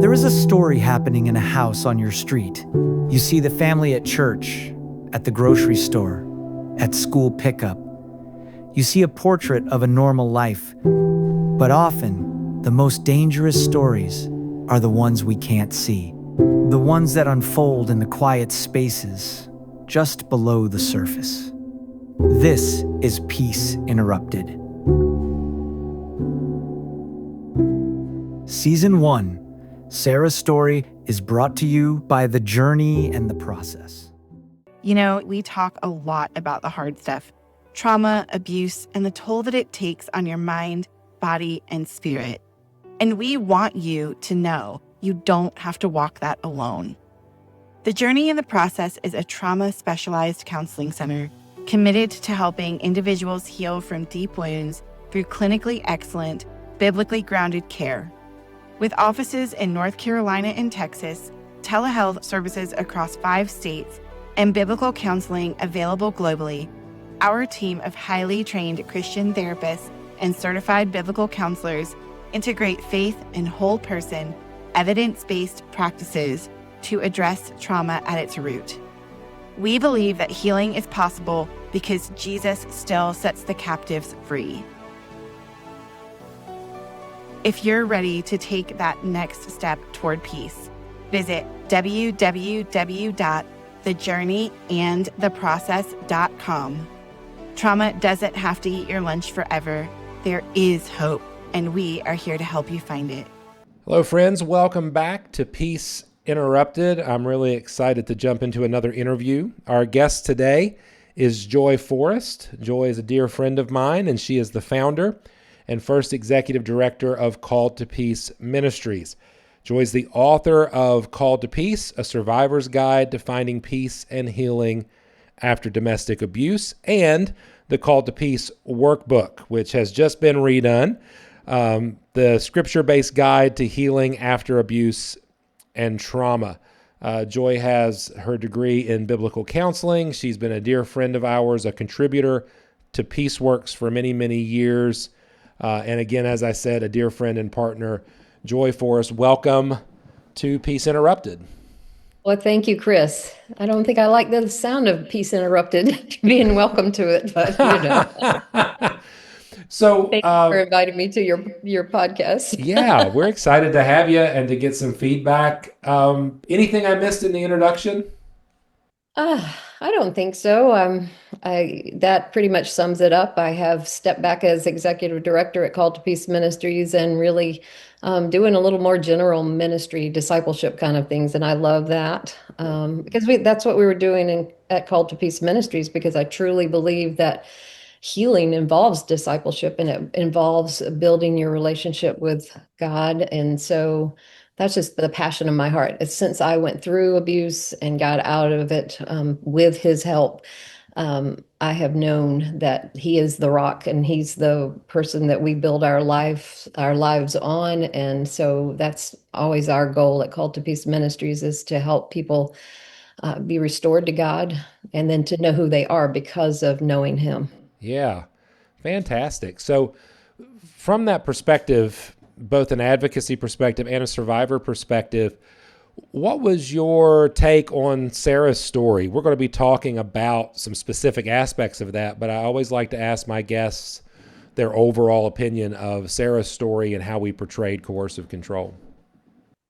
There is a story happening in a house on your street. You see the family at church, at the grocery store, at school pickup. You see a portrait of a normal life. But often, the most dangerous stories are the ones we can't see. The ones that unfold in the quiet spaces, just below the surface. This is Peace Interrupted. Season 1, Sarah's story is brought to you by The Journey and the Process. You know, we talk a lot about the hard stuff, trauma, abuse, and the toll that it takes on your mind, body, and spirit. And we want you to know you don't have to walk that alone. The Journey and the Process is a trauma-specialized counseling center committed to helping individuals heal from deep wounds through clinically excellent, biblically grounded care. With offices in North Carolina and Texas, telehealth services across 5 states, and biblical counseling available globally, our team of highly trained Christian therapists and certified biblical counselors integrate faith and whole person, evidence-based practices to address trauma at its root. We believe that healing is possible because Jesus still sets the captives free. If you're ready to take that next step toward peace, visit www.thejourneyandtheprocess.com. Trauma doesn't have to eat your lunch forever. There is hope, and we are here to help you find it. Hello, friends. Welcome back to Peace Interrupted. I'm really excited to jump into another interview. Our guest today is Joy Forrest. Joy is a dear friend of mine, and she is the founder and first executive director of Called to Peace Ministries. Joy is the author of Called to Peace, A Survivor's Guide to Finding Peace and Healing After Domestic Abuse, and the Called to Peace Workbook, which has just been redone, the scripture-based guide to healing after abuse and trauma. Joy has her degree in biblical counseling. She's been a dear friend of ours, a contributor to PeaceWorks for many, many years. And again, as I said, a dear friend and partner, Joy Forrest. Welcome to Peace Interrupted. Well, thank you, Chris. I don't think I like the sound of Peace Interrupted, being welcome to it, but So thank you for inviting me to your podcast. Yeah, we're excited to have you and to get some feedback. Anything I missed in the introduction? I don't think so. That pretty much sums it up. I have stepped back as executive director at Call to Peace Ministries and really doing a little more general ministry discipleship kind of things. And I love that because that's what we were doing at Call to Peace Ministries, because I truly believe that healing involves discipleship and it involves building your relationship with God. And so that's just the passion of my heart. It's since I went through abuse and got out of it with his help, I have known that he is the rock and he's the person that we build our lives on. And so that's always our goal at Call to Peace Ministries, is to help people be restored to God and then to know who they are because of knowing him. Yeah, fantastic. So from that perspective, both an advocacy perspective and a survivor perspective, what was your take on Sarah's story? We're going to be talking about some specific aspects of that, but I always like to ask my guests their overall opinion of Sarah's story and how we portrayed coercive control.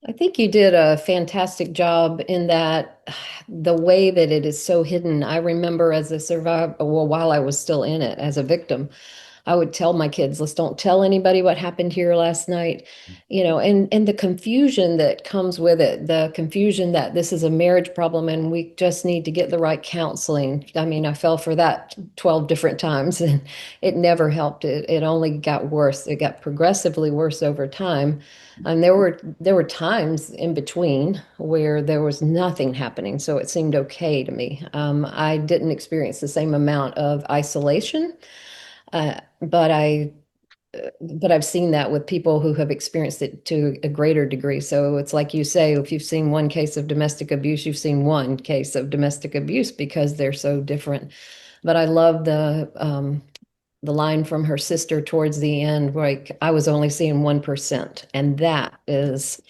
I think you did a fantastic job in that the way that it is so hidden. I remember as a survivor, well, while I was still in it as a victim, I would tell my kids, let's don't tell anybody what happened here last night, and the confusion that comes with it, the confusion that this is a marriage problem and we just need to get the right counseling. I mean, I fell for that 12 different times and it never helped. It only got worse. It got progressively worse over time. And there were times in between where there was nothing happening. So it seemed okay to me. I didn't experience the same amount of isolation. But I've seen that with people who have experienced it to a greater degree. So it's like you say, if you've seen one case of domestic abuse, you've seen one case of domestic abuse because they're so different. But I love the line from her sister towards the end, like I was only seeing 1%. And that is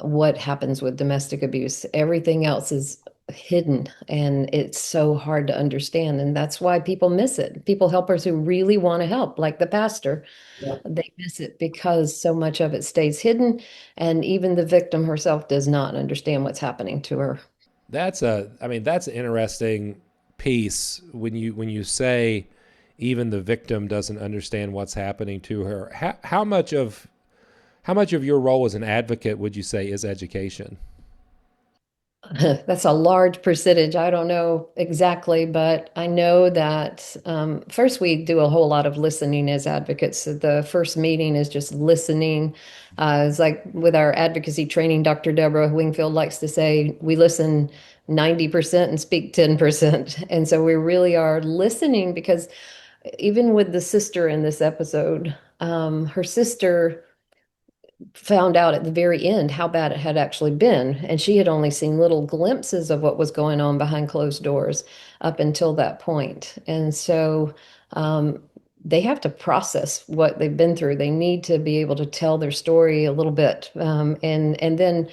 what happens with domestic abuse. Everything else is hidden and it's so hard to understand. And that's why people miss it. People, helpers who really want to help, like the pastor, they miss it because so much of it stays hidden. And even the victim herself does not understand what's happening to her. That's an interesting piece when you say even the victim doesn't understand what's happening to her. How much of your role as an advocate would you say is education? That's a large percentage. I don't know exactly, but I know that first we do a whole lot of listening as advocates. The first meeting is just listening. It's like with our advocacy training, Dr. Deborah Wingfield likes to say, we listen 90% and speak 10%. And so we really are listening because even with the sister in this episode, her sister found out at the very end how bad it had actually been. And she had only seen little glimpses of what was going on behind closed doors up until that point. And so they have to process what they've been through. They need to be able to tell their story a little bit. And then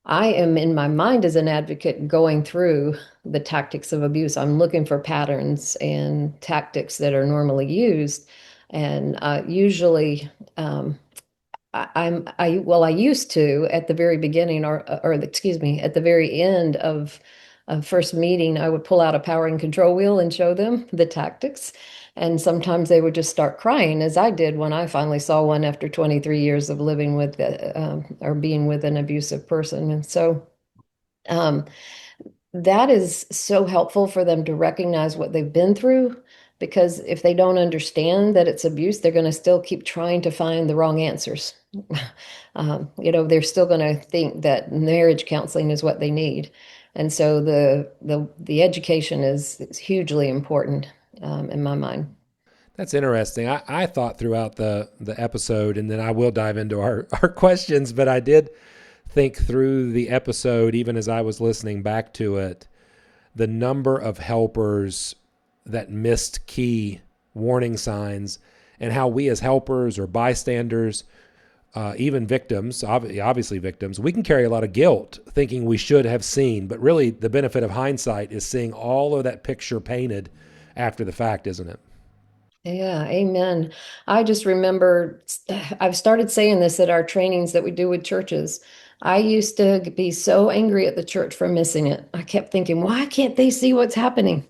I am in my mind as an advocate going through the tactics of abuse. I'm looking for patterns and tactics that are normally used. And usually, I used to at the very beginning or excuse me, at the very end of a first meeting, I would pull out a power and control wheel and show them the tactics. And sometimes they would just start crying, as I did when I finally saw one after 23 years of living with or being with an abusive person. And so um, that is so helpful for them to recognize what they've been through, because if they don't understand that it's abuse, they're going to still keep trying to find the wrong answers. They're still going to think that marriage counseling is what they need. And so the education is hugely important in my mind. That's interesting. I thought throughout the episode, and then I will dive into our questions, but I did think through the episode, even as I was listening back to it, the number of helpers that missed key warning signs, and how we as helpers or bystanders, even victims, obviously victims, we can carry a lot of guilt thinking we should have seen, but really the benefit of hindsight is seeing all of that picture painted after the fact, isn't it? Yeah, amen. I just remember I've started saying this at our trainings that we do with churches. I used to be so angry at the church for missing it. I kept thinking, why can't they see what's happening?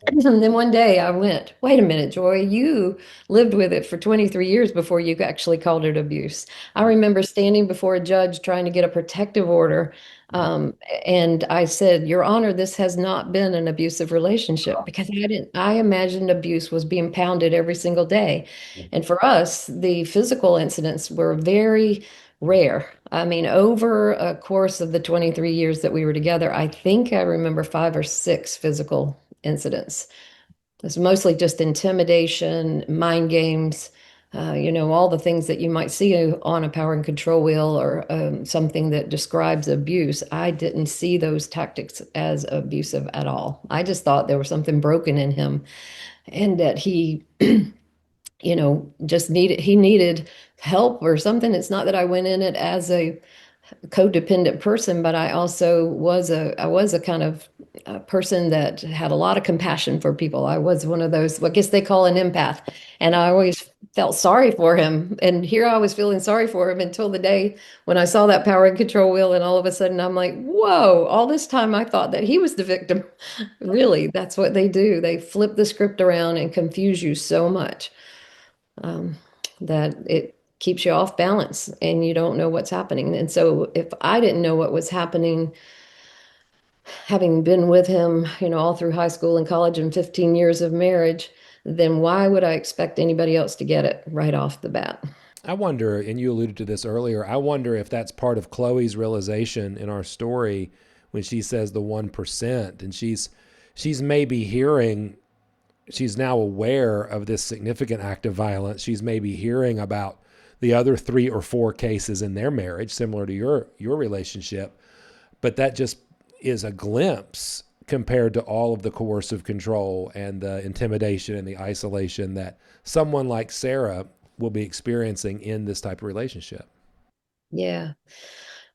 And then one day I went, wait a minute, Joy, you lived with it for 23 years before you actually called it abuse. I remember standing before a judge trying to get a protective order. Um, and I said, Your Honor, this has not been an abusive relationship, because I imagined abuse was being pounded every single day. And for us, the physical incidents were very rare. I mean, over a course of the 23 years that we were together, I think I remember 5 or 6 physical incidents. It's mostly just intimidation, mind games, all the things that you might see on a power and control wheel, or something that describes abuse. I didn't see those tactics as abusive at all. I just thought there was something broken in him, and that he, just needed help or something. It's not that I went in it as a codependent person, but I was a kind of person that had a lot of compassion for people. I was one of those, I guess they call an empath, and I always felt sorry for him. And here I was feeling sorry for him until the day when I saw that power and control wheel, and all of a sudden I'm like, whoa, all this time I thought that he was the victim. Really, that's what they do. They flip the script around and confuse you so much um, that it keeps you off balance and you don't know what's happening. And so if I didn't know what was happening, having been with him, all through high school and college and 15 years of marriage, then why would I expect anybody else to get it right off the bat? I wonder, and you alluded to this earlier, I wonder if that's part of Chloe's realization in our story when she says the 1%, and she's maybe hearing, she's now aware of this significant act of violence. She's maybe hearing about the other 3 or 4 cases in their marriage, similar to your relationship, but that just is a glimpse compared to all of the coercive control and the intimidation and the isolation that someone like Sarah will be experiencing in this type of relationship. Yeah,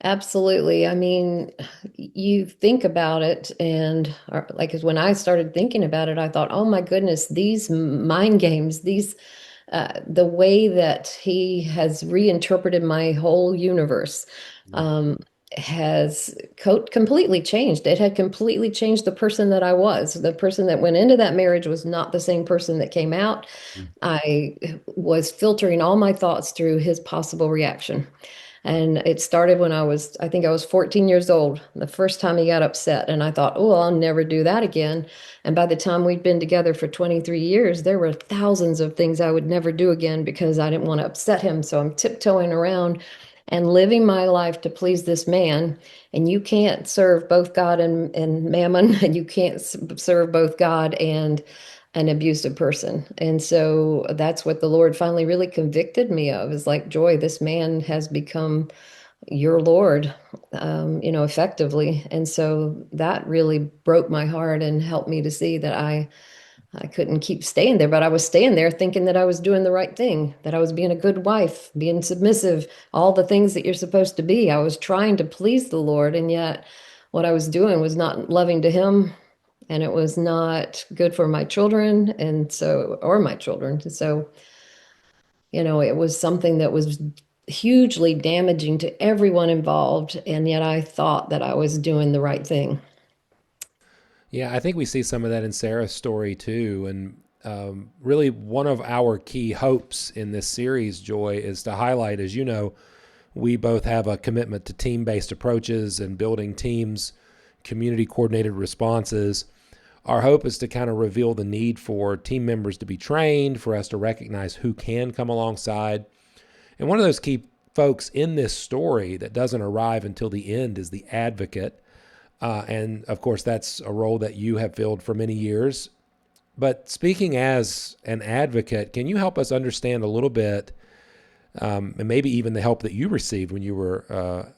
absolutely. I mean, you think about it, and like when I started thinking about it, I thought, oh my goodness, these mind games, the way that he has reinterpreted my whole universe, um, has completely changed. It had completely changed the person that I was. The person that went into that marriage was not the same person that came out. I was filtering all my thoughts through his possible reaction. And it started when I think I was 14 years old, the first time he got upset. And I thought, oh, I'll never do that again. And by the time we'd been together for 23 years, there were thousands of things I would never do again because I didn't want to upset him. So I'm tiptoeing around and living my life to please this man. And you can't serve both God and mammon, and you can't serve both God and an abusive person. And so that's what the Lord finally really convicted me of, is like, Joy, this man has become your Lord, effectively. And so that really broke my heart and helped me to see that I couldn't keep staying there, but I was staying there thinking that I was doing the right thing, that I was being a good wife, being submissive, all the things that you're supposed to be. I was trying to please the Lord, and yet what I was doing was not loving to him, and it was not good for my children, or my children. So, it was something that was hugely damaging to everyone involved, and yet I thought that I was doing the right thing. Yeah, I think we see some of that in Sarah's story too. And really, one of our key hopes in this series, Joy, is to highlight, as you know, we both have a commitment to team based approaches and building teams, community coordinated responses. Our hope is to kind of reveal the need for team members to be trained, for us to recognize who can come alongside. And one of those key folks in this story that doesn't arrive until the end is the advocate. And of course, that's a role that you have filled for many years. But speaking as an advocate, can you help us understand a little bit, and maybe even the help that you received when you were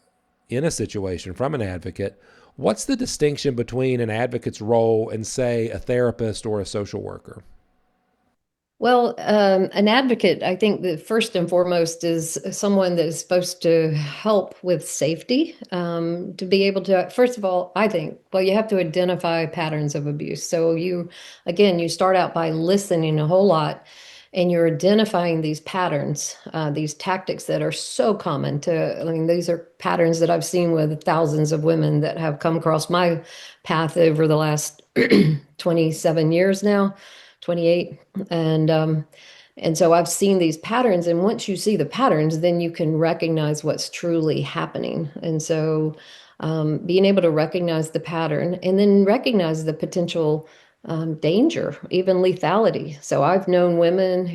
in a situation from an advocate? What's the distinction between an advocate's role and, say, a therapist or a social worker? Well, an advocate, I think that first and foremost is someone that is supposed to help with safety, to be able to, first of all, I think, well, you have to identify patterns of abuse. So again, you start out by listening a whole lot, and you're identifying these patterns, these tactics that are so common I mean, these are patterns that I've seen with thousands of women that have come across my path over the last 27 years now. 28. And so I've seen these patterns, and once you see the patterns, then you can recognize what's truly happening. And so being able to recognize the pattern and then recognize the potential danger, even lethality. So I've known women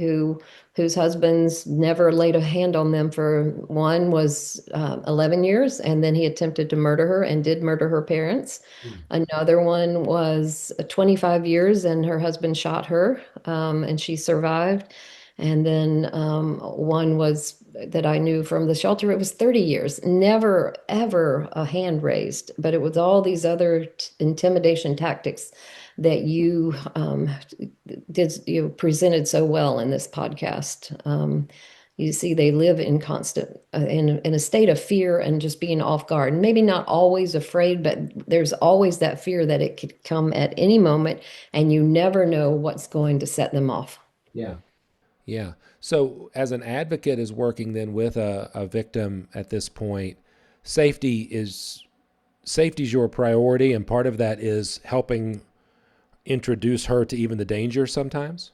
whose husbands never laid a hand on them. For one was 11 years, and then he attempted to murder her and did murder her parents. Another one was 25 years, and her husband shot her, and she survived. And then one was that I knew from the shelter, it was 30 years, never, ever a hand raised, but it was all these other intimidation tactics that you presented so well in this podcast. You see, they live in constant, in a state of fear and just being off guard. Maybe not always afraid, but there's always that fear that it could come at any moment, and you never know what's going to set them off. Yeah. Yeah. So as an advocate is working then with a victim at this point, safety is your priority, and part of that is helping introduce her to even the danger sometimes?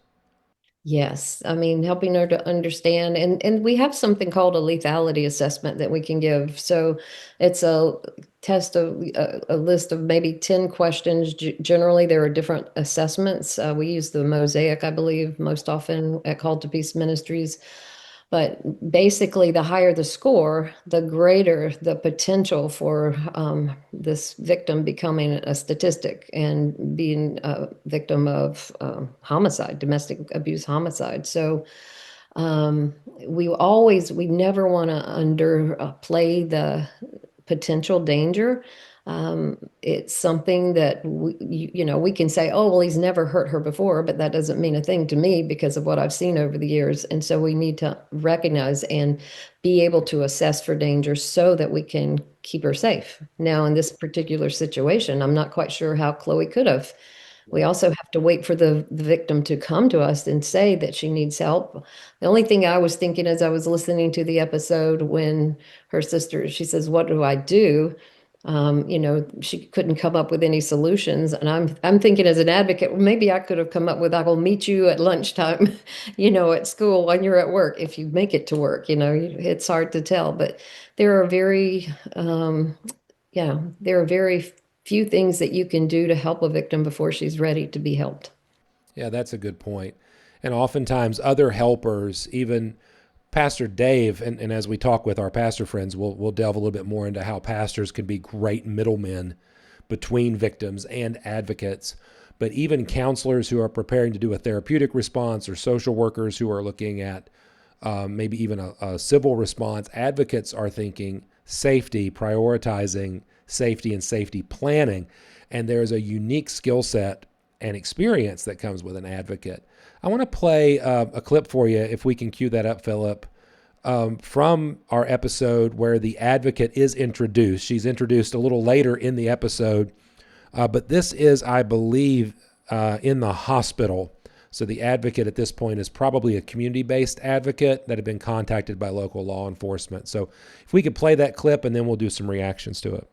Yes, I mean, helping her to understand, and we have something called a lethality assessment that we can give. So it's a test of a list of maybe 10 questions. Generally, there are different assessments. We use the Mosaic, I believe, most often at Called to Peace Ministries. But basically, the higher the score, the greater the potential for this victim becoming a statistic and being a victim of homicide, domestic abuse homicide. So we never want to underplay the potential danger. It's something that we can say, oh, well, he's never hurt her before, but that doesn't mean a thing to me because of what I've seen over the years. And so we need to recognize and be able to assess for danger so that we can keep her safe. Now, in this particular situation, I'm not quite sure how Chloe could have. We also have to wait for the victim to come to us and say that she needs help. The only thing I was thinking as I was listening to the episode when her sister, she says, "What do I do?" She couldn't come up with any solutions. And I'm thinking as an advocate, well, maybe I could have come up with, I will meet you at lunchtime, at school when you're at work, if you make it to work, it's hard to tell, but there are there are very few things that you can do to help a victim before she's ready to be helped. Yeah, that's a good point. And oftentimes other helpers, even Pastor Dave, and as we talk with our pastor friends, we'll delve a little bit more into how pastors can be great middlemen between victims and advocates. But even counselors who are preparing to do a therapeutic response, or social workers who are looking at maybe even a civil response, advocates are thinking safety, prioritizing safety and safety planning. And there's a unique skill set and experience that comes with an advocate. I want to play a clip for you, if we can cue that up, Philip, from our episode where the advocate is introduced. She's introduced a little later in the episode, but this is, I believe, in the hospital. So the advocate at this point is probably a community-based advocate that had been contacted by local law enforcement. So if we could play that clip, and then we'll do some reactions to it.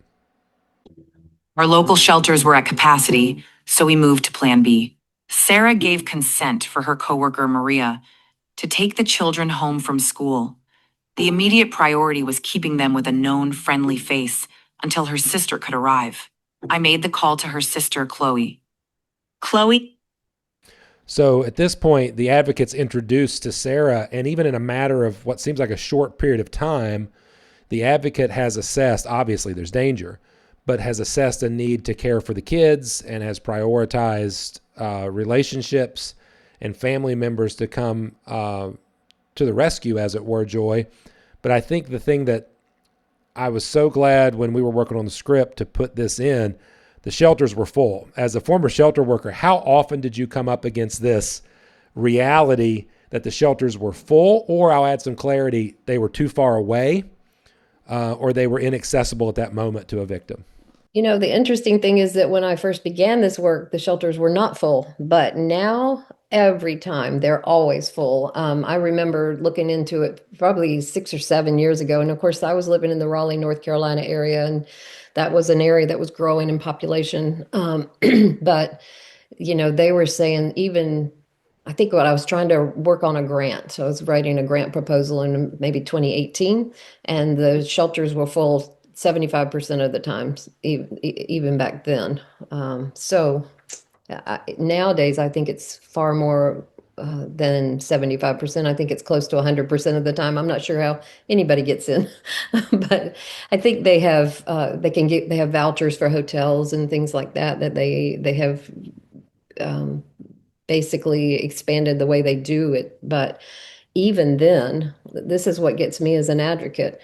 Our local shelters were at capacity, so we moved to Plan B. Sarah gave consent for her coworker, Maria, to take the children home from school. The immediate priority was keeping them with a known friendly face until her sister could arrive. I made the call to her sister, Chloe. Chloe? So at this point, the advocate's introduced to Sarah, and even in a matter of what seems like a short period of time, the advocate has assessed, obviously there's danger, but has assessed a need to care for the kids and has prioritized relationships and family members to come to the rescue, as it were, Joy. But I think the thing that I was so glad when we were working on the script to put this in, the shelters were full. As a former shelter worker, how often did you come up against this reality that the shelters were full, or I'll add some clarity, they were too far away, or they were inaccessible at that moment to a victim? The interesting thing is that when I first began this work, the shelters were not full, but now every time they're always full. I remember looking into it probably 6 or 7 years ago. And of course, I was living in the Raleigh, North Carolina area, and that was an area that was growing in population. But, they were saying even, I think what I was trying to work on a grant. So I was writing a grant proposal in maybe 2018, and the shelters were full 75% of the times, even back then. Nowadays, I think it's far more than 75%. I think it's close to 100% of the time. I'm not sure how anybody gets in, but I think they have they have vouchers for hotels and things like that they have basically expanded the way they do it. But even then, this is what gets me as an advocate.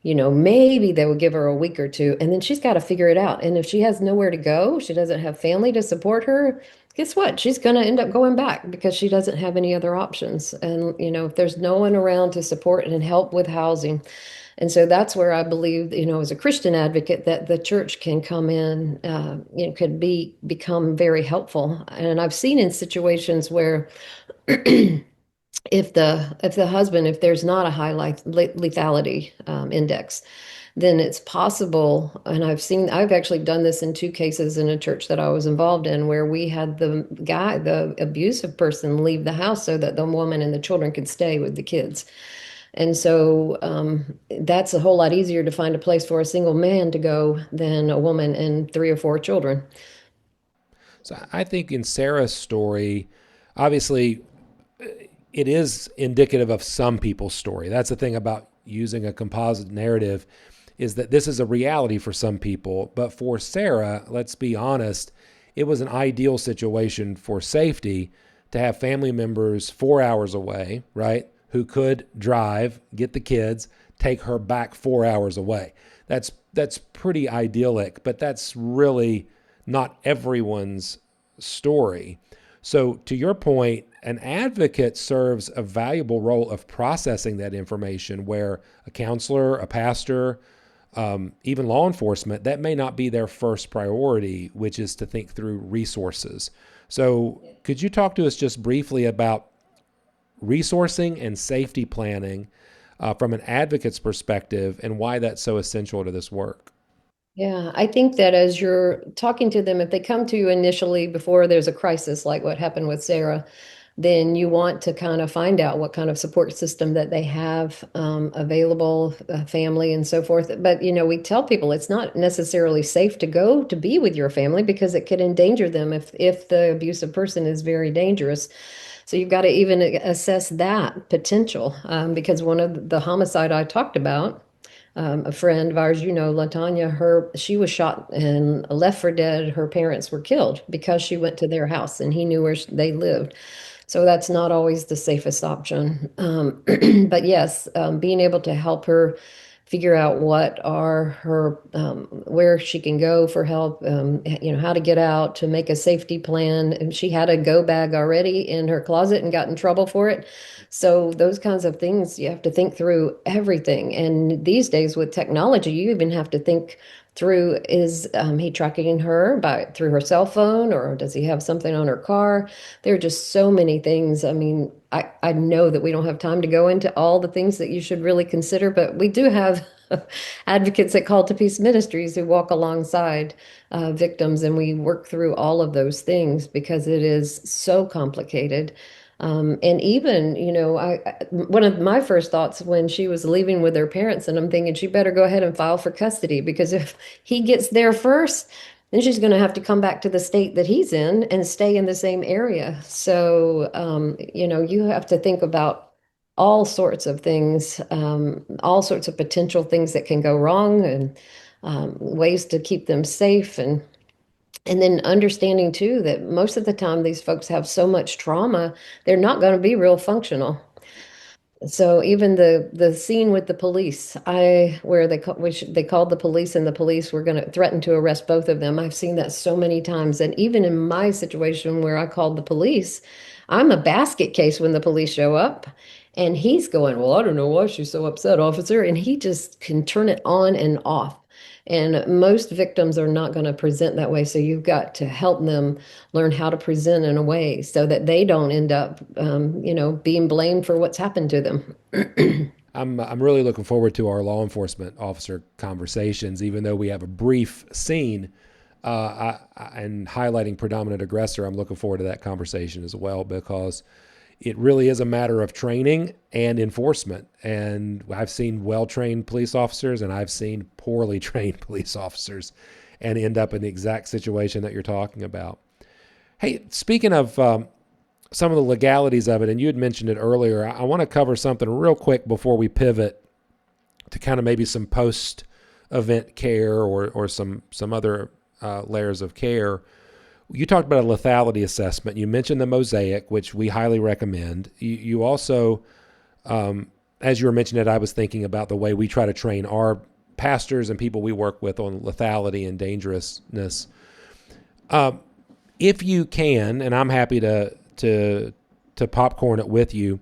Maybe they will give her a week or two, and then she's got to figure it out. And if she has nowhere to go, she doesn't have family to support her, guess what? She's going to end up going back because she doesn't have any other options. And, if there's no one around to support and help with housing. And so that's where I believe, as a Christian advocate, that the church can come in, could become very helpful. And I've seen in situations where if the husband, if there's not a high lethality index, then it's possible. And I've actually done this in 2 cases in a church that I was involved in, where we had the abusive person leave the house so that the woman and the children could stay with the kids. And so that's a whole lot easier to find a place for a single man to go than a woman and 3 or 4 children. So I think in Sarah's story, obviously, it is indicative of some people's story. That's the thing about using a composite narrative, is that this is a reality for some people. But for Sarah, let's be honest, it was an ideal situation for safety to have family members 4 hours away, right, who could drive, get the kids, take her back 4 hours away. That's pretty idyllic, but that's really not everyone's story. So, to your point, an advocate serves a valuable role of processing that information where a counselor, a pastor, even law enforcement, that may not be their first priority, which is to think through resources. So, could you talk to us just briefly about resourcing and safety planning from an advocate's perspective and why that's so essential to this work? Yeah, I think that as you're talking to them, if they come to you initially before there's a crisis like what happened with Sarah, then you want to kind of find out what kind of support system that they have available, family and so forth. But, we tell people it's not necessarily safe to go to be with your family because it could endanger them if the abusive person is very dangerous. So you've got to even assess that potential because one of the homicide I talked about, a friend of ours, LaTanya, she was shot and left for dead. Her parents were killed because she went to their house and he knew where they lived. So that's not always the safest option. But yes, being able to help her figure out what are her where she can go for help, how to get out, to make a safety plan. And she had a go bag already in her closet and got in trouble for it. So those kinds of things, you have to think through everything. And these days with technology, you even have to think through, is he tracking her through her cell phone, or does he have something on her car? There are just so many things. I mean, I know that we don't have time to go into all the things that you should really consider, but we do have advocates at Call to Peace Ministries who walk alongside victims, and we work through all of those things because it is so complicated. And even, one of my first thoughts when she was leaving with her parents, and I'm thinking she better go ahead and file for custody because if he gets there first, then she's going to have to come back to the state that he's in and stay in the same area. So, you have to think about all sorts of things, all sorts of potential things that can go wrong, and ways to keep them safe. And then understanding too that most of the time these folks have so much trauma, they're not going to be real functional. So even the scene with the police, where they called the police and the police were going to threaten to arrest both of them. I've seen that so many times. And even in my situation where I called the police, I'm a basket case when the police show up. And he's going, well, I don't know why she's so upset, officer. And he just can turn it on and off. And most victims are not going to present that way. So you've got to help them learn how to present in a way so that they don't end up, being blamed for what's happened to them. I'm really looking forward to our law enforcement officer conversations, even though we have a brief scene and highlighting predominant aggressor. I'm looking forward to that conversation as well because it really is a matter of training and enforcement. And I've seen well-trained police officers and I've seen poorly trained police officers and end up in the exact situation that you're talking about. Hey, speaking of some of the legalities of it, and you had mentioned it earlier, I want to cover something real quick before we pivot to kind of maybe some post-event care or some other layers of care. You talked about a lethality assessment. You mentioned the Mosaic, which we highly recommend. You also, as you were mentioning it, I was thinking about the way we try to train our pastors and people we work with on lethality and dangerousness. If you can, and I'm happy to popcorn it with you,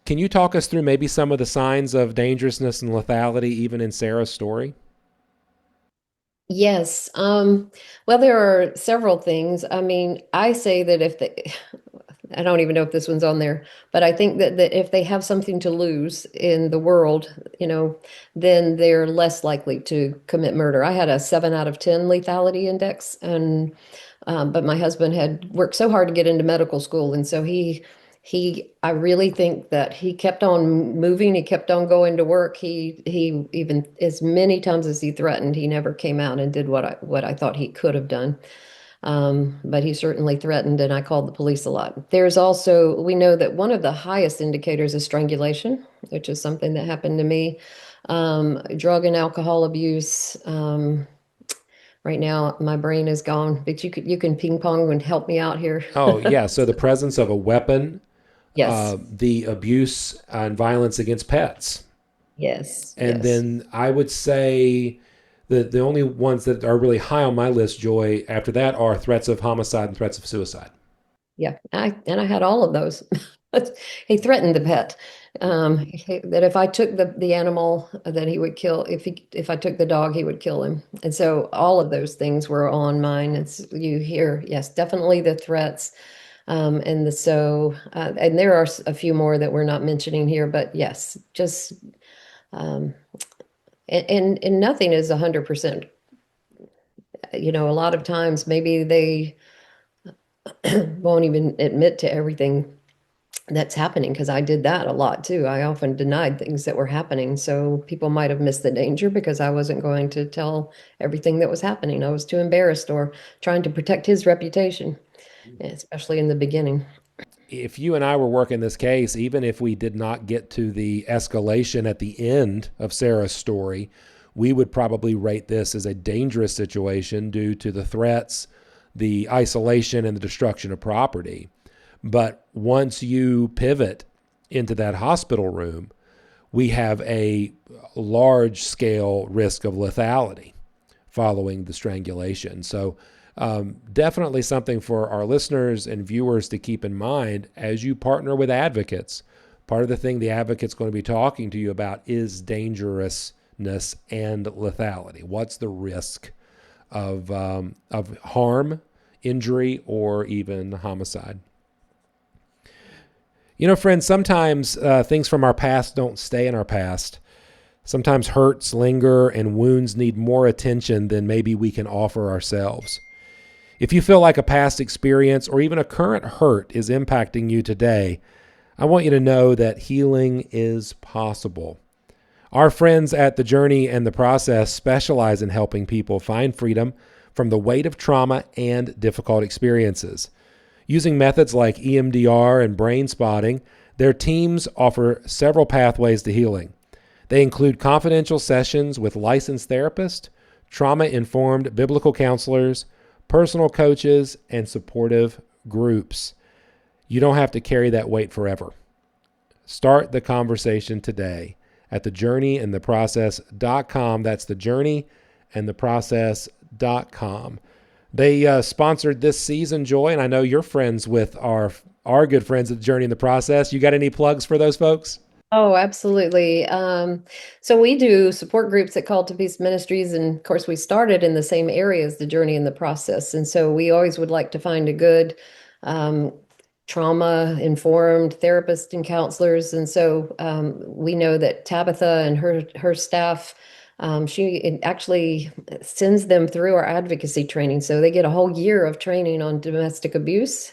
can you talk us through maybe some of the signs of dangerousness and lethality, even in Sarah's story? Yes. Well, there are several things. I mean, I say that I don't even know if this one's on there, but I think that if they have something to lose in the world, then they're less likely to commit murder. I had a 7 out of 10 lethality index, and but my husband had worked so hard to get into medical school, and so I really think that he kept on moving. He kept on going to work. He even, as many times as he threatened, he never came out and did what I thought he could have done. But he certainly threatened, and I called the police a lot. We know that one of the highest indicators is strangulation, which is something that happened to me. Drug and alcohol abuse. Right now, my brain is gone, but you can ping pong and help me out here. Oh, yeah. So the presence of a weapon, Yes. the abuse and violence against pets. Yes, And yes. then I would say the only ones that are really high on my list, Joy, after that are threats of homicide and threats of suicide. Yeah, I had all of those. He threatened the pet, that if I took the animal, that he would kill. If I took the dog, he would kill him. And so all of those things were on mine. It's you hear, yes, definitely the threats, and there are a few more that we're not mentioning here, but yes, just um, and nothing is 100%. A lot of times maybe they won't even admit to everything that's happening, because I did that a lot too. I often denied things that were happening. So people might have missed the danger because I wasn't going to tell everything that was happening. I was too embarrassed or trying to protect his reputation, especially in the beginning. If you and I were working this case, even if we did not get to the escalation at the end of Sarah's story, we would probably rate this as a dangerous situation due to the threats, the isolation, and the destruction of property. But once you pivot into that hospital room, we have a large scale risk of lethality following the strangulation. So, definitely something for our listeners and viewers to keep in mind as you partner with advocates. Part of the thing the advocate's going to be talking to you about is dangerousness and lethality. What's the risk of harm, injury, or even homicide? Friends, sometimes things from our past don't stay in our past. Sometimes hurts linger and wounds need more attention than maybe we can offer ourselves. If you feel like a past experience or even a current hurt is impacting you today, I want you to know that healing is possible. Our friends at The Journey and the Process specialize in helping people find freedom from the weight of trauma and difficult experiences. Using methods like EMDR and brain spotting, their teams offer several pathways to healing. They include confidential sessions with licensed therapists, trauma-informed biblical counselors, personal coaches, and supportive groups. You don't have to carry that weight forever. Start the conversation today at thejourneyandtheprocess.com. That's thejourneyandtheprocess.com. They sponsored this season, Joy, and I know you're friends with our good friends at The Journey and the Process. You got any plugs for those folks? Oh, absolutely. So we do support groups at Call to Peace Ministries, and of course, we started in the same area as The Journey and the Process. And so we always would like to find a good um, trauma-informed therapist and counselors. And so we know that Tabitha and her staff, she actually sends them through our advocacy training. So they get a whole year of training on domestic abuse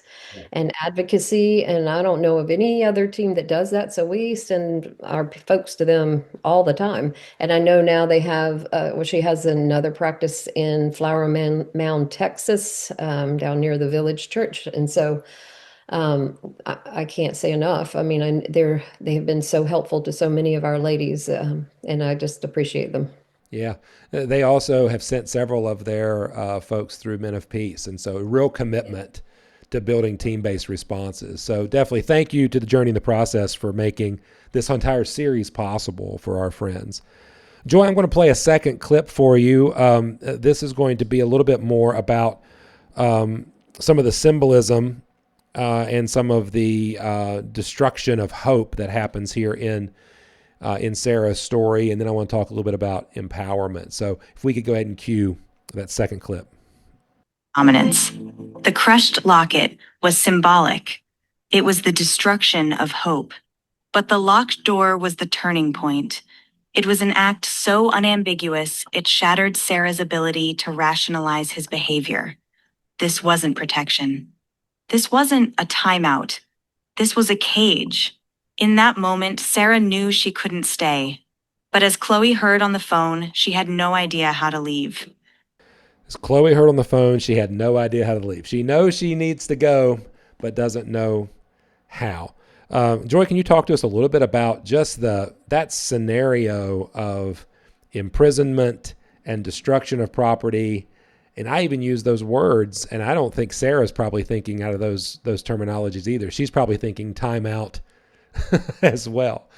and advocacy. And I don't know of any other team that does that. So we send our folks to them all the time. And I know now they have, she has another practice in Flower Mound, Texas, down near the Village Church. And so I can't say enough. I mean, they have been so helpful to so many of our ladies, and I just appreciate them. Yeah. They also have sent several of their folks through Men of Peace. And so a real commitment to building team-based responses. So definitely thank you to The Journey and the Process for making this entire series possible for our friends. Joy, I'm going to play a second clip for you. This is going to be a little bit more about some of the symbolism and some of the destruction of hope that happens here in Sarah's story. And then I want to talk a little bit about empowerment. So if we could go ahead and cue that second clip. Dominance. The crushed locket was symbolic. It was the destruction of hope. But the locked door was the turning point. It was an act so unambiguous, it shattered Sarah's ability to rationalize his behavior. This wasn't protection. This wasn't a timeout. This was a cage. In that moment, Sarah knew she couldn't stay. But as Chloe heard on the phone, she had no idea how to leave. As Chloe heard on the phone, she had no idea how to leave. She knows she needs to go, but doesn't know how. Joy, can you talk to us a little bit about just that scenario of imprisonment and destruction of property? And I even use those words, and I don't think Sarah's probably thinking out of those terminologies either. She's probably thinking timeout as well.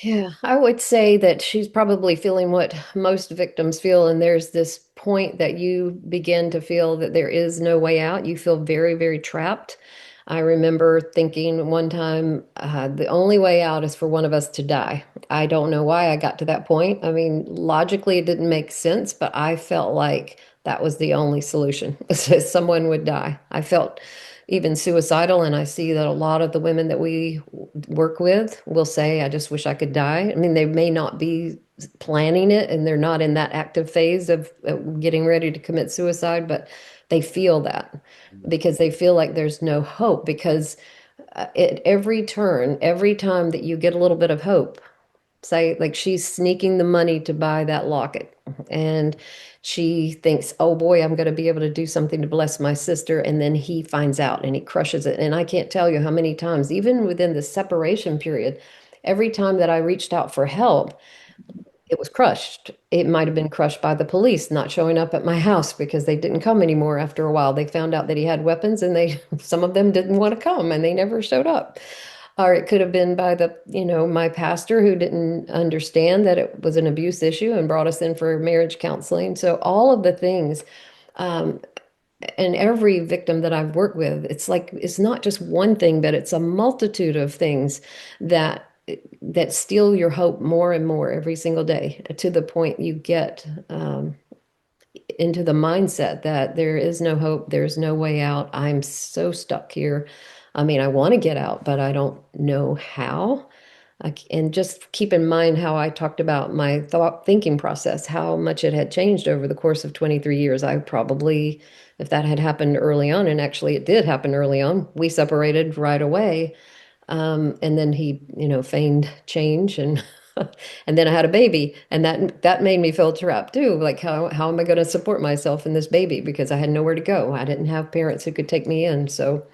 Yeah, I would say that she's probably feeling what most victims feel, and there's this point that you begin to feel that there is no way out. You feel very, very trapped. I remember thinking one time, the only way out is for one of us to die. I don't know why I got to that point. I mean, logically, it didn't make sense, but I felt like that was the only solution. Someone would die. I felt even suicidal, and I see that a lot of the women that we work with will say, I just wish I could die. I mean, they may not be planning it and they're not in that active phase of getting ready to commit suicide, but they feel that because they feel like there's no hope. Because at every turn, every time that you get a little bit of hope, say like she's sneaking the money to buy that locket, and she thinks, oh boy, I'm going to be able to do something to bless my sister, and then he finds out and he crushes it. And I can't tell you how many times, even within the separation period, every time that I reached out for help, it was crushed. It might have been crushed by the police not showing up at my house because they didn't come anymore. After a while, they found out that he had weapons, and they some of them didn't want to come and they never showed up. Or it could have been by my pastor who didn't understand that it was an abuse issue and brought us in for marriage counseling. So all of the things, um, and every victim that I've worked with, it's like it's not just one thing, but it's a multitude of things that steal your hope more and more every single day, to the point you get into the mindset that there is no hope, there's no way out. I'm so stuck here. I mean, I want to get out, but I don't know how. And just keep in mind how I talked about my thinking process, how much it had changed over the course of 23 years. I probably, if that had happened early on, and actually it did happen early on, we separated right away. And then he, feigned change, and and then I had a baby, and that made me feel trapped too. Like how am I going to support myself in this baby, because I had nowhere to go. I didn't have parents who could take me in. So,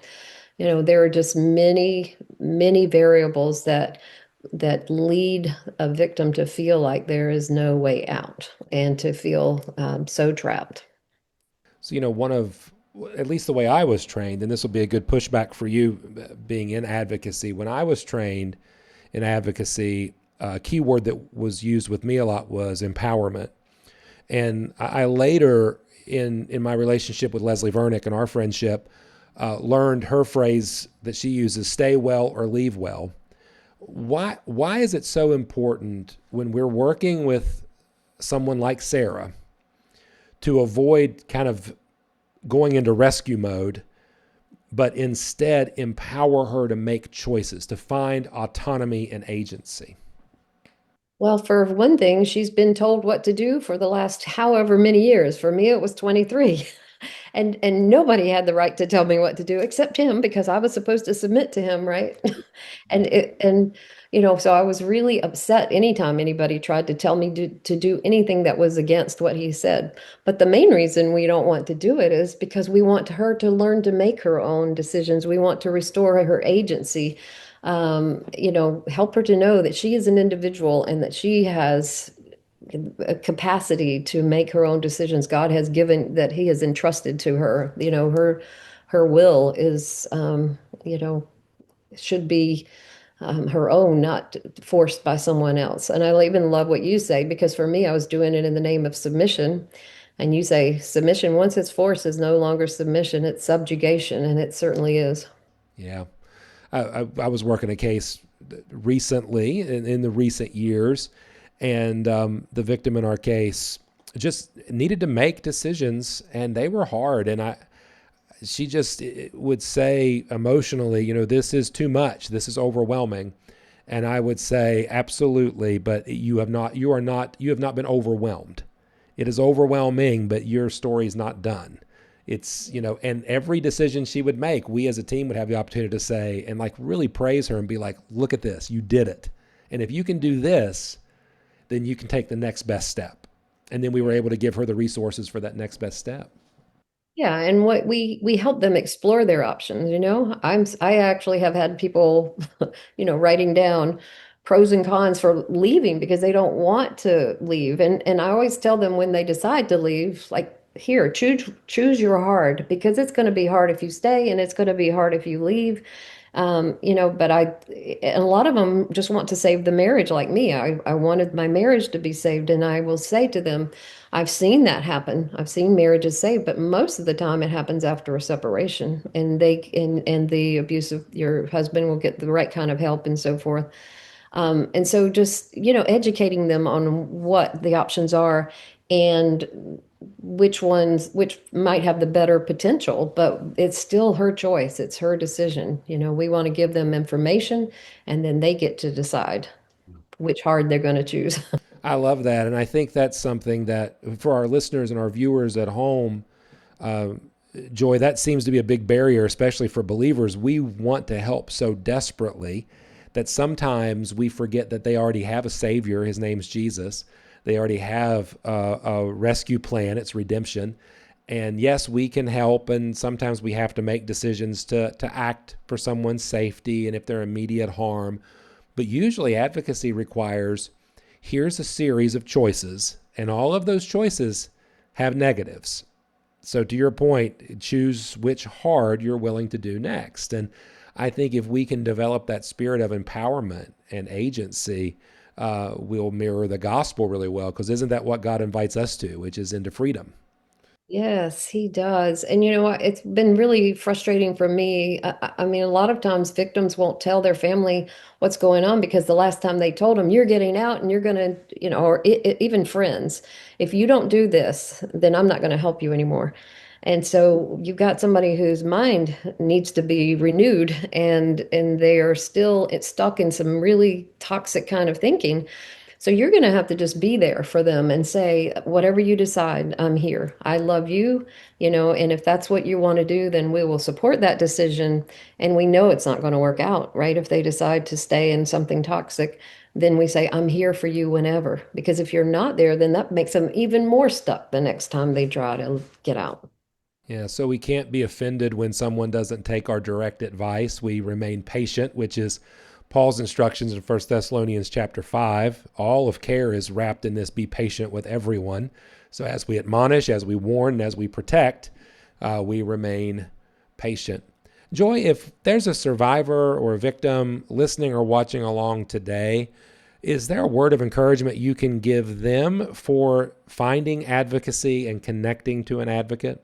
there are just many, many variables that lead a victim to feel like there is no way out and to feel so trapped. So, one of, at least the way I was trained, and this will be a good pushback for you being in advocacy. When I was trained in advocacy, a key word that was used with me a lot was empowerment. And I later, in my relationship with Leslie Vernick and our friendship, learned her phrase that she uses: "Stay well or leave well." Why is it so important when we're working with someone like Sarah to avoid kind of going into rescue mode, but instead empower her to make choices, to find autonomy and agency? Well, for one thing, she's been told what to do for the last however many years. For me, it was 23. And nobody had the right to tell me what to do except him, because I was supposed to submit to him, right? And so I was really upset anytime anybody tried to tell me to do anything that was against what he said. But the main reason we don't want to do it is because we want her to learn to make her own decisions. We want to restore her agency. Help her to know that she is an individual and that she has a capacity to make her own decisions. God has given that He has entrusted to her. Her will is, should be her own, not forced by someone else. And I even love what you say, because for me, I was doing it in the name of submission. And you say submission, once it's forced, is no longer submission, it's subjugation. And it certainly is. Yeah. I was working a case recently, in the recent years, and the victim in our case just needed to make decisions, and they were hard. And she just would say emotionally, this is too much, this is overwhelming. And I would say, absolutely, but you have not been overwhelmed. It is overwhelming, but your story is not done. It's, and every decision she would make, we as a team would have the opportunity to say, and like really praise her and be like, look at this, you did it. And if you can do this, then you can take the next best step. And then we were able to give her the resources for that next best step. Yeah, and what we help them explore their options, I actually have had people, writing down pros and cons for leaving because they don't want to leave. And I always tell them when they decide to leave, like here, choose your hard, because it's going to be hard if you stay and it's going to be hard if you leave. But and a lot of them just want to save the marriage like me. I wanted my marriage to be saved, and I will say to them, I've seen that happen. I've seen marriages saved, but most of the time it happens after a separation, and and the abusive, your husband will get the right kind of help and so forth. And so just, educating them on what the options are and which might have the better potential, but it's still her choice. It's her decision. We want to give them information, and then they get to decide which hard they're going to choose. I love that. And I think that's something that for our listeners and our viewers at home, Joy, that seems to be a big barrier, especially for believers. We want to help so desperately that sometimes we forget that they already have a Savior. His name's Jesus. They already have a rescue plan. It's redemption. And yes, we can help, and sometimes we have to make decisions to act for someone's safety and if they're immediate harm. But usually advocacy requires, here's a series of choices, and all of those choices have negatives. So to your point, choose which hard you're willing to do next. And I think if we can develop that spirit of empowerment and agency, we'll mirror the gospel really well, because isn't that what God invites us to, which is into freedom? Yes, he does. And you know what? It's been really frustrating for me. I mean, a lot of times victims won't tell their family what's going on because the last time they told them, you're getting out and you're going to, or even friends, if you don't do this, then I'm not going to help you anymore. And so you've got somebody whose mind needs to be renewed, and they are still it's stuck in some really toxic kind of thinking. So you're going to have to just be there for them and say, whatever you decide, I'm here. I love you, and if that's what you want to do, then we will support that decision. And we know it's not going to work out, right? If they decide to stay in something toxic, then we say, I'm here for you whenever. Because if you're not there, then that makes them even more stuck the next time they try to get out. Yeah, so we can't be offended when someone doesn't take our direct advice. We remain patient, which is Paul's instructions in 1 Thessalonians chapter 5. All of care is wrapped in this: be patient with everyone. So as we admonish, as we warn, and as we protect, we remain patient. Joy, if there's a survivor or a victim listening or watching along today, is there a word of encouragement you can give them for finding advocacy and connecting to an advocate?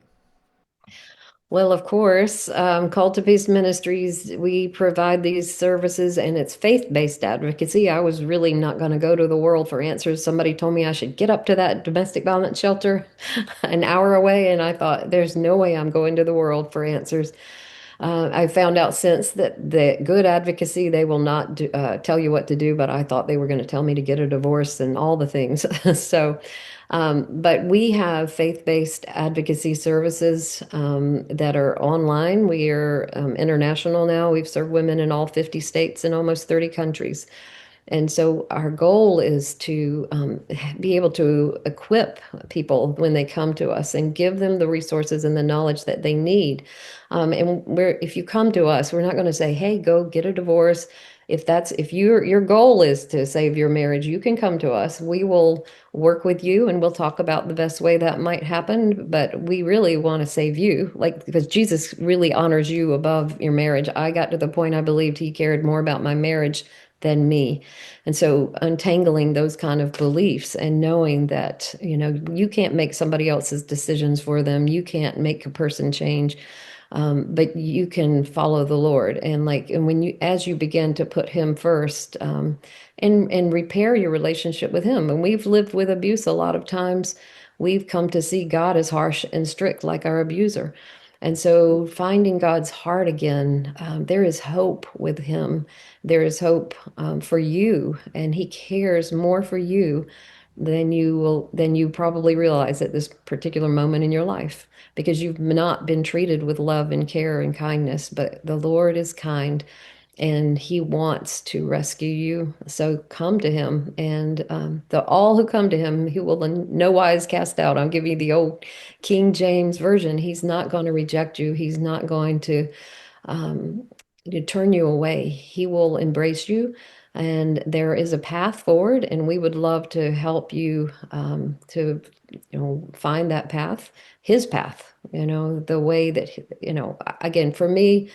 Well, of course, Called to Peace Ministries, we provide these services, and it's faith-based advocacy. I was really not going to go to the world for answers. Somebody told me I should get up to that domestic violence shelter an hour away, and I thought, there's no way I'm going to the world for answers. I found out since that the good advocacy, they will not tell you what to do, but I thought they were going to tell me to get a divorce and all the things. So, but we have faith-based advocacy services that are online. We are international now. We've served women in all 50 states and almost 30 countries. And so our goal is to be able to equip people when they come to us and give them the resources and the knowledge that they need. If you come to us, we're not going to say, "Hey, go get a divorce." If your goal is to save your marriage, you can come to us. We will work with you, and we'll talk about the best way that might happen. But we really want to save you, like, because Jesus really honors you above your marriage. I got to the point I believed he cared more about my marriage than me. And so untangling those kind of beliefs and knowing that, you can't make somebody else's decisions for them. You can't make a person change. But you can follow the Lord. And when as you begin to put him first, and repair your relationship with him. And we've lived with abuse a lot of times. We've come to see God as harsh and strict, like our abuser. And so finding God's heart again, there is hope with him. There is hope for you, and he cares more for you than you probably realize at this particular moment in your life, because you've not been treated with love and care and kindness. But the Lord is kind, and he wants to rescue you. So come to him, and the all who come to him, he will in no wise cast out. I'll give you the old King James version. He's not going to reject you. He's not going um, to turn you away. He will embrace you. And there is a path forward, and we would love to help you to find that path, his path, the way that, again, for me,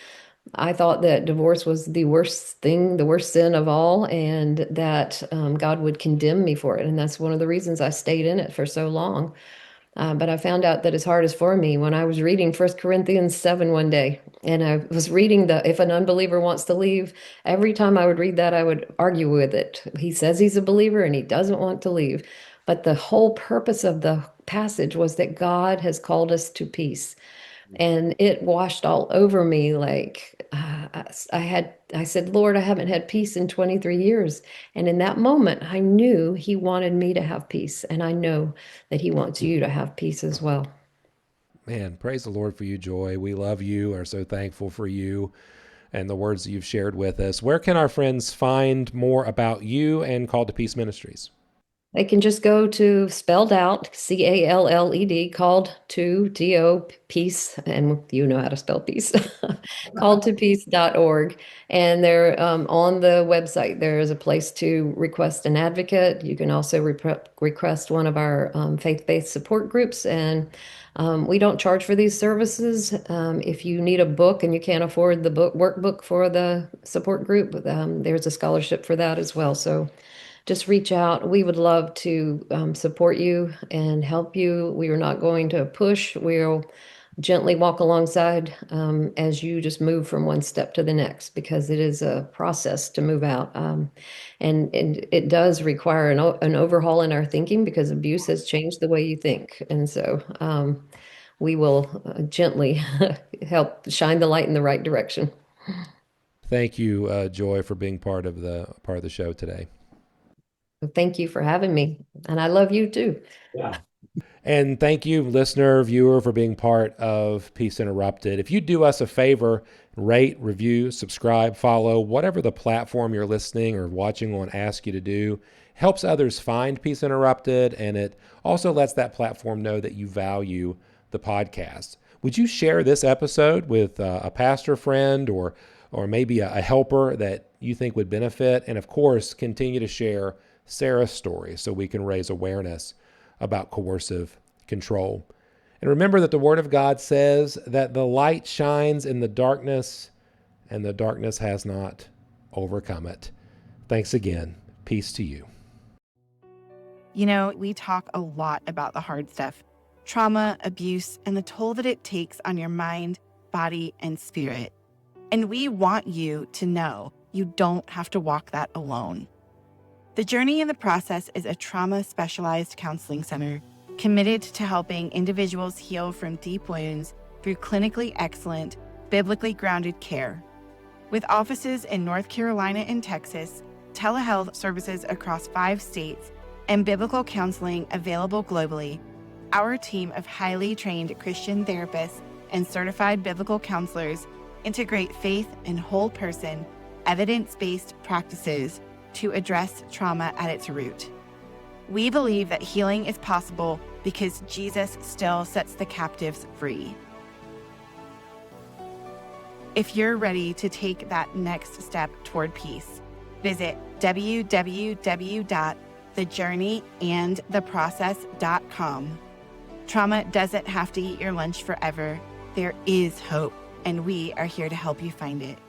I thought that divorce was the worst thing, the worst sin of all, and that God would condemn me for it. And that's one of the reasons I stayed in it for so long. But I found out that as hard as for me when I was reading 1 Corinthians 7 one day, and I was reading if an unbeliever wants to leave, every time I would read that, I would argue with it. He says he's a believer and he doesn't want to leave. But the whole purpose of the passage was that God has called us to peace. And it washed all over me. Like I said, Lord, I haven't had peace in 23 years. And in that moment, I knew he wanted me to have peace. And I know that he wants you to have peace as well. Man, praise the Lord for you, Joy. We love you, are so thankful for you and the words that you've shared with us. Where can our friends find more about you and Called to Peace Ministries? They can just go to spelled out CALLED, called to TO peace, and you know how to spell peace, calledtopeace.org. And they're on the website. There is a place to request an advocate. You can also request one of our faith-based support groups. And we don't charge for these services. If you need a book and you can't afford the workbook for the support group, there's a scholarship for that as well. So just reach out. We would love to support you and help you. We are not going to push. We'll gently walk alongside as you just move from one step to the next, because it is a process to move out. And it does require an overhaul in our thinking, because abuse has changed the way you think. And so we will gently help shine the light in the right direction. Thank you, Joy, for being part of the show today. Thank you for having me. And I love you too. Yeah. And thank you, listener, viewer, for being part of Peace Interrupted. If you do us a favor, rate, review, subscribe, follow, whatever the platform you're listening or watching on asks you to do, helps others find Peace Interrupted, and it also lets that platform know that you value the podcast. Would you share this episode with a pastor friend or maybe a helper that you think would benefit? And of course, continue to share Sarah's story so we can raise awareness about coercive control. And remember that the Word of God says that the light shines in the darkness, and the darkness has not overcome it. Thanks again. Peace to you. We talk a lot about the hard stuff: trauma, abuse, and the toll that it takes on your mind, body, and spirit. And we want you to know you don't have to walk that alone. The Journey in the Process is a trauma-specialized counseling center committed to helping individuals heal from deep wounds through clinically excellent, biblically grounded care. With offices in North Carolina and Texas, telehealth services across 5 states, and biblical counseling available globally, our team of highly trained Christian therapists and certified biblical counselors integrate faith and whole person, evidence-based practices to address trauma at its root. We believe that healing is possible because Jesus still sets the captives free. If you're ready to take that next step toward peace, visit www.thejourneyandtheprocess.com. Trauma doesn't have to eat your lunch forever. There is hope, and we are here to help you find it.